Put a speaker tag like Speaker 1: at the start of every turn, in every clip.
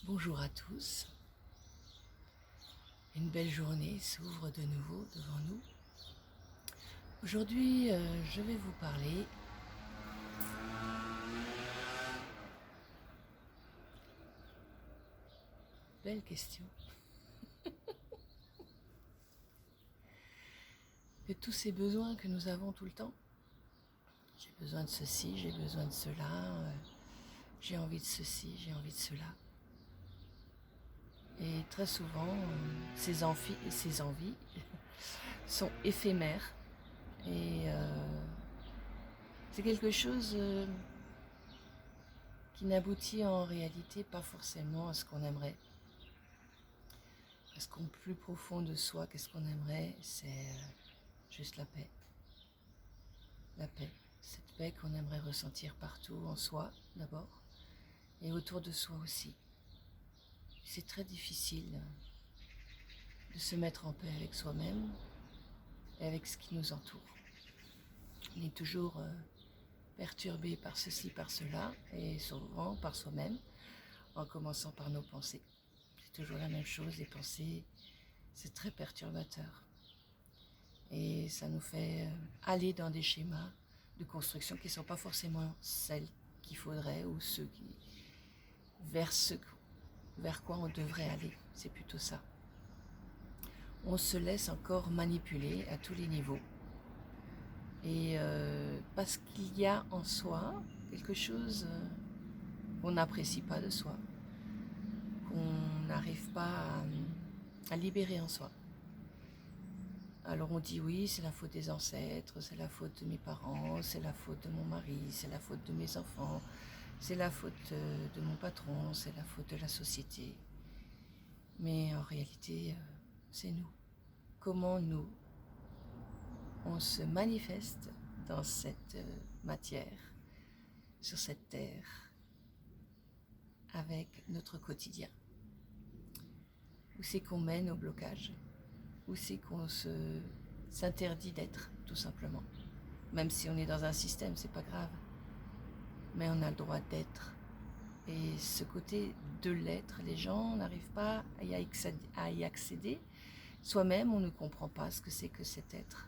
Speaker 1: Bonjour à tous. Une belle journée s'ouvre de nouveau devant nous. Aujourd'hui, je vais vous parler belle question de tous ces besoins que nous avons tout le temps. J'ai besoin de ceci, j'ai besoin de cela, j'ai envie de ceci, j'ai envie de cela. Et très souvent, ces envies sont éphémères et c'est quelque chose qui n'aboutit en réalité pas forcément à ce qu'on aimerait. Parce qu'au plus profond de soi, qu'est-ce qu'on aimerait? C'est juste la paix. La paix. Cette paix qu'on aimerait ressentir partout en soi d'abord et autour de soi aussi. C'est très difficile de se mettre en paix avec soi-même et avec ce qui nous entoure. On est toujours perturbé par ceci, par cela et souvent par soi-même en commençant par nos pensées. C'est toujours la même chose, les pensées, c'est très perturbateur. Et ça nous fait aller dans des schémas de construction qui ne sont pas forcément celles qu'il faudrait ou vers quoi on devrait aller. C'est plutôt ça. On se laisse encore manipuler à tous les niveaux. Et parce qu'il y a en soi quelque chose qu'on n'apprécie pas de soi, qu'on n'arrive pas à libérer en soi. Alors on dit oui, c'est la faute des ancêtres, c'est la faute de mes parents, c'est la faute de mon mari, c'est la faute de mes enfants, c'est la faute de mon patron, c'est la faute de la société. Mais en réalité, c'est nous. Comment nous, on se manifeste dans cette matière, sur cette terre, avec notre quotidien. Où c'est qu'on mène au blocage? Où c'est qu'on s'interdit d'être, tout simplement? Même si on est dans un système, c'est pas grave. Mais on a le droit d'être. Et ce côté de l'être, les gens n'arrivent pas à y accéder. Soi-même, on ne comprend pas ce que c'est que cet être.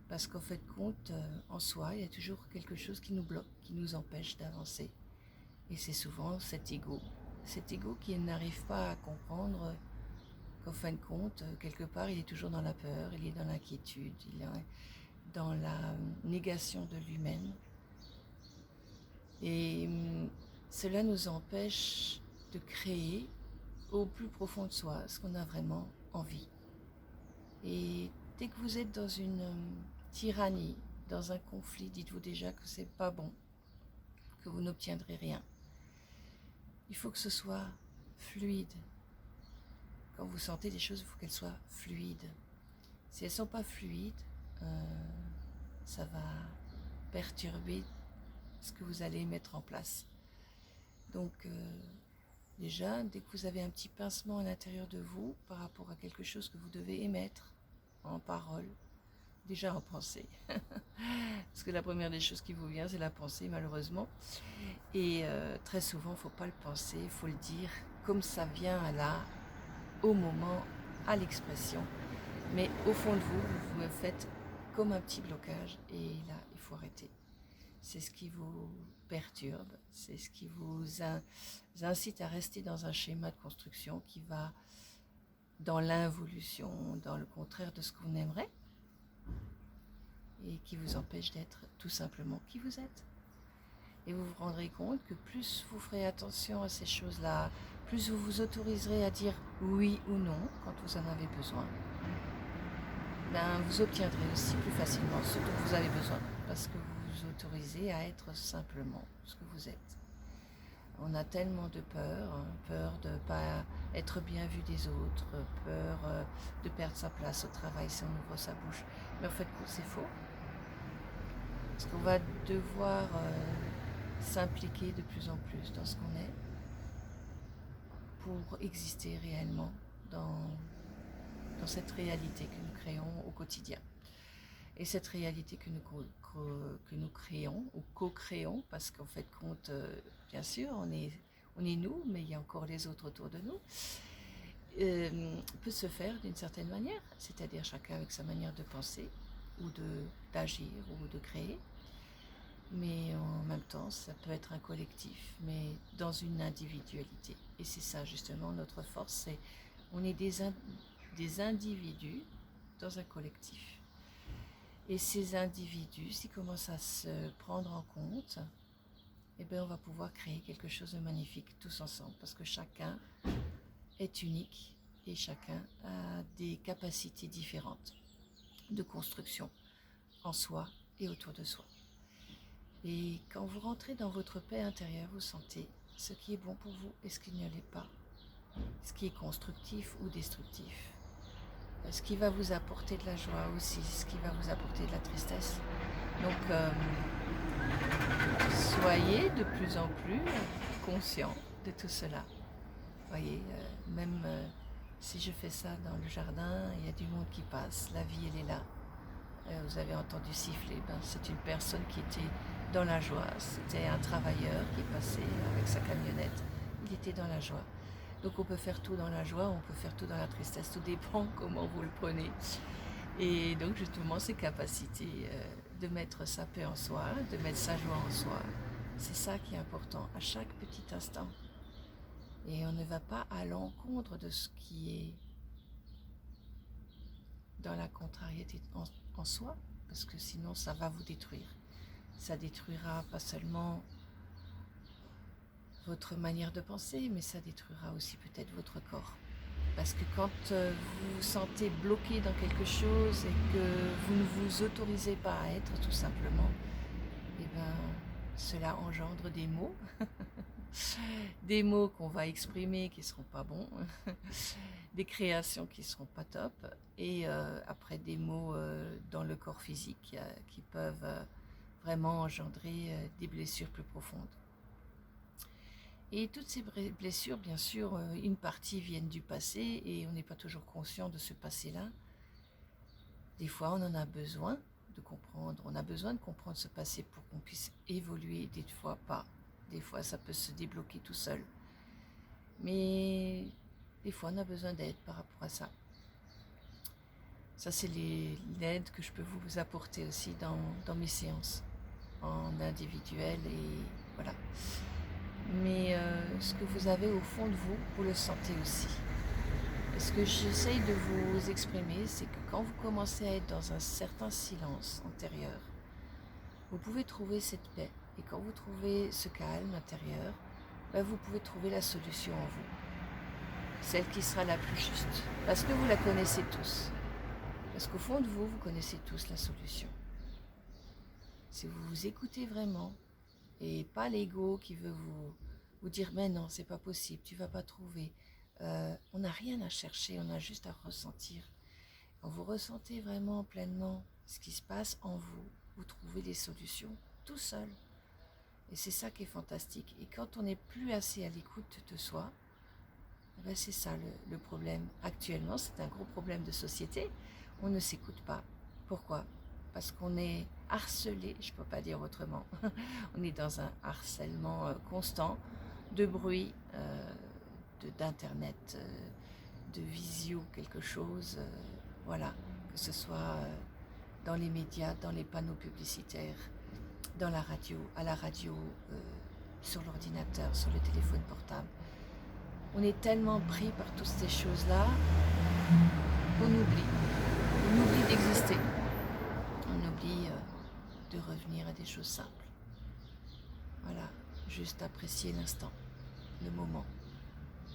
Speaker 1: Parce qu'en fait, compte, en soi, il y a toujours quelque chose qui nous bloque, qui nous empêche d'avancer. Et c'est souvent cet ego qui n'arrive pas à comprendre qu'en fin de compte, quelque part, il est toujours dans la peur, il est dans l'inquiétude, il est dans la négation de lui-même. Et cela nous empêche de créer au plus profond de soi ce qu'on a vraiment envie. Et dès que vous êtes dans une tyrannie, dans un conflit, dites-vous déjà que c'est pas bon, que vous n'obtiendrez rien. Il faut que ce soit fluide. Quand vous sentez des choses, il faut qu'elles soient fluides. Si elles ne sont pas fluides, ça va perturber ce que vous allez mettre en place. Donc déjà, dès que vous avez un petit pincement à l'intérieur de vous par rapport à quelque chose que vous devez émettre en parole, déjà en pensée. Parce que la première des choses qui vous vient, c'est la pensée, malheureusement. Et très souvent, il ne faut pas le penser, il faut le dire comme ça vient là, au moment, à l'expression. Mais au fond de vous, vous me faites comme un petit blocage et là, il faut arrêter. C'est ce qui vous perturbe, c'est ce qui vous incite à rester dans un schéma de construction qui va dans l'involution, dans le contraire de ce qu'on aimerait et qui vous empêche d'être tout simplement qui vous êtes. Et vous vous rendrez compte que plus vous ferez attention à ces choses-là, plus vous vous autoriserez à dire oui ou non quand vous en avez besoin, ben vous obtiendrez aussi plus facilement ce dont vous avez besoin, parce que vous vous autorisez à être simplement ce que vous êtes. On a tellement de peur, peur de ne pas être bien vu des autres, peur de perdre sa place au travail si on ouvre sa bouche. Mais en fait, c'est faux. Parce qu'on va devoir s'impliquer de plus en plus dans ce qu'on est pour exister réellement dans cette réalité que nous créons au quotidien. Et cette réalité que nous créons ou co-créons, parce qu'en fait, compte, bien sûr, on on est nous, mais il y a encore les autres autour de nous, peut se faire d'une certaine manière, c'est-à-dire chacun avec sa manière de penser, ou d'agir, ou de créer. Mais en même temps, ça peut être un collectif, mais dans une individualité. Et c'est ça justement notre force, c'est on est des individus dans un collectif. Et ces individus, s'ils commencent à se prendre en compte, eh bien, on va pouvoir créer quelque chose de magnifique tous ensemble, parce que chacun est unique et chacun a des capacités différentes de construction en soi et autour de soi. Et quand vous rentrez dans votre paix intérieure, vous sentez ce qui est bon pour vous et ce qui ne l'est pas, ce qui est constructif ou destructif, ce qui va vous apporter de la joie aussi, ce qui va vous apporter de la tristesse. Donc, soyez de plus en plus conscient de tout cela. Voyez, même si je fais ça dans le jardin, il y a du monde qui passe, la vie elle est là. Vous avez entendu siffler, c'est une personne qui était dans la joie, c'était un travailleur qui est passé avec sa camionnette, il était dans la joie. Donc on peut faire tout dans la joie, on peut faire tout dans la tristesse, tout dépend comment vous le prenez. Et donc justement ces capacités de mettre sa paix en soi, de mettre sa joie en soi, c'est ça qui est important à chaque petit instant. Et on ne va pas à l'encontre de ce qui est dans la contrariété en soi, parce que sinon ça va vous détruire. Ça détruira pas seulement votre manière de penser, mais ça détruira aussi peut-être votre corps. Parce que quand vous vous sentez bloqué dans quelque chose et que vous ne vous autorisez pas à être tout simplement, eh bien, cela engendre des mots, des mots qu'on va exprimer qui ne seront pas bons, des créations qui ne seront pas top, et après des mots dans le corps physique qui peuvent vraiment engendrer des blessures plus profondes. Et toutes ces blessures, bien sûr, une partie viennent du passé et on n'est pas toujours conscient de ce passé-là. Des fois, on en a besoin de comprendre, on a besoin de comprendre ce passé pour qu'on puisse évoluer, des fois pas. Des fois, ça peut se débloquer tout seul. Mais des fois, on a besoin d'aide par rapport à ça. Ça, c'est l'aide que je peux vous apporter aussi dans mes séances, en individuel et voilà. Mais ce que vous avez au fond de vous, vous le sentez aussi. Et ce que j'essaye de vous exprimer, c'est que quand vous commencez à être dans un certain silence intérieur, vous pouvez trouver cette paix. Et quand vous trouvez ce calme intérieur, vous pouvez trouver la solution en vous. Celle qui sera la plus juste. Parce que vous la connaissez tous. Parce qu'au fond de vous, vous connaissez tous la solution. Si vous vous écoutez vraiment, et pas l'ego qui veut vous dire mais non, c'est pas possible, tu vas pas trouver. On n'a rien à chercher, on a juste à ressentir. Quand vous ressentez vraiment pleinement ce qui se passe en vous, vous trouvez les solutions tout seul. Et c'est ça qui est fantastique. Et quand on n'est plus assez à l'écoute de soi, c'est ça le problème. Actuellement, c'est un gros problème de société. On ne s'écoute pas. Pourquoi ? Parce qu'on est harcelé, je ne peux pas dire autrement. On est dans un harcèlement constant de bruit, d'internet, de visio, quelque chose, voilà, que ce soit dans les médias, dans les panneaux publicitaires, dans la radio, à la radio, sur l'ordinateur, sur le téléphone portable. On est tellement pris par toutes ces choses-là qu'on oublie d'exister. On oublie de revenir à des choses simples. Voilà, juste apprécier l'instant, le moment.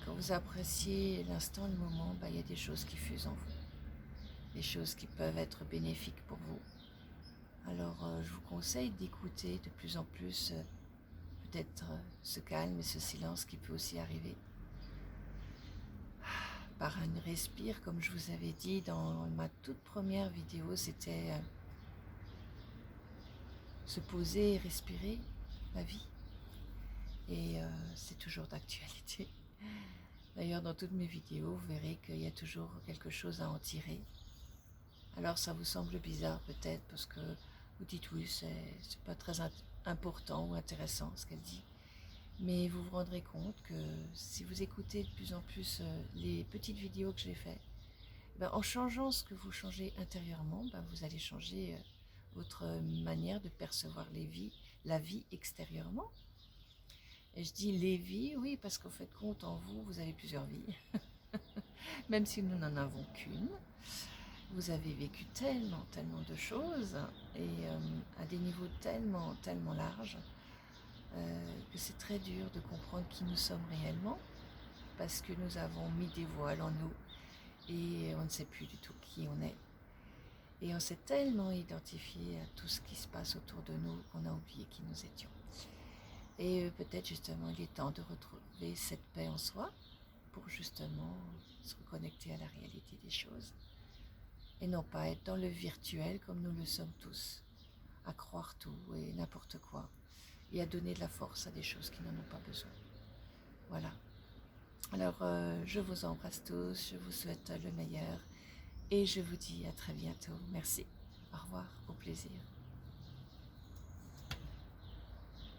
Speaker 1: Quand vous appréciez l'instant, le moment, il y a des choses qui fusent en vous. Des choses qui peuvent être bénéfiques pour vous. Alors, je vous conseille d'écouter de plus en plus peut-être ce calme et ce silence qui peut aussi arriver. Par un respire, comme je vous avais dit dans ma toute première vidéo, c'était se poser et respirer la vie. Et c'est toujours d'actualité. D'ailleurs, dans toutes mes vidéos, vous verrez qu'il y a toujours quelque chose à en tirer. Alors ça vous semble bizarre peut-être parce que vous dites oui, c'est pas très important ou intéressant ce qu'elle dit. Mais vous vous rendrez compte que si vous écoutez de plus en plus les petites vidéos que j'ai faites, ben, en changeant ce que vous changez intérieurement, ben, vous allez changer votre manière de percevoir la vie extérieurement. Et je dis les vies, oui, parce qu'en fait, compte en vous, vous avez plusieurs vies, même si nous n'en avons qu'une. Vous avez vécu tellement, tellement de choses, et à des niveaux tellement, tellement larges, que c'est très dur de comprendre qui nous sommes réellement, parce que nous avons mis des voiles en nous, et on ne sait plus du tout qui on est. Et on s'est tellement identifié à tout ce qui se passe autour de nous qu'on a oublié qui nous étions. Et peut-être justement il est temps de retrouver cette paix en soi pour justement se reconnecter à la réalité des choses. Et non pas être dans le virtuel comme nous le sommes tous, à croire tout et n'importe quoi, et à donner de la force à des choses qui n'en ont pas besoin. Voilà. Alors je vous embrasse tous, je vous souhaite le meilleur, et je vous dis à très bientôt. Merci. Au revoir, au plaisir.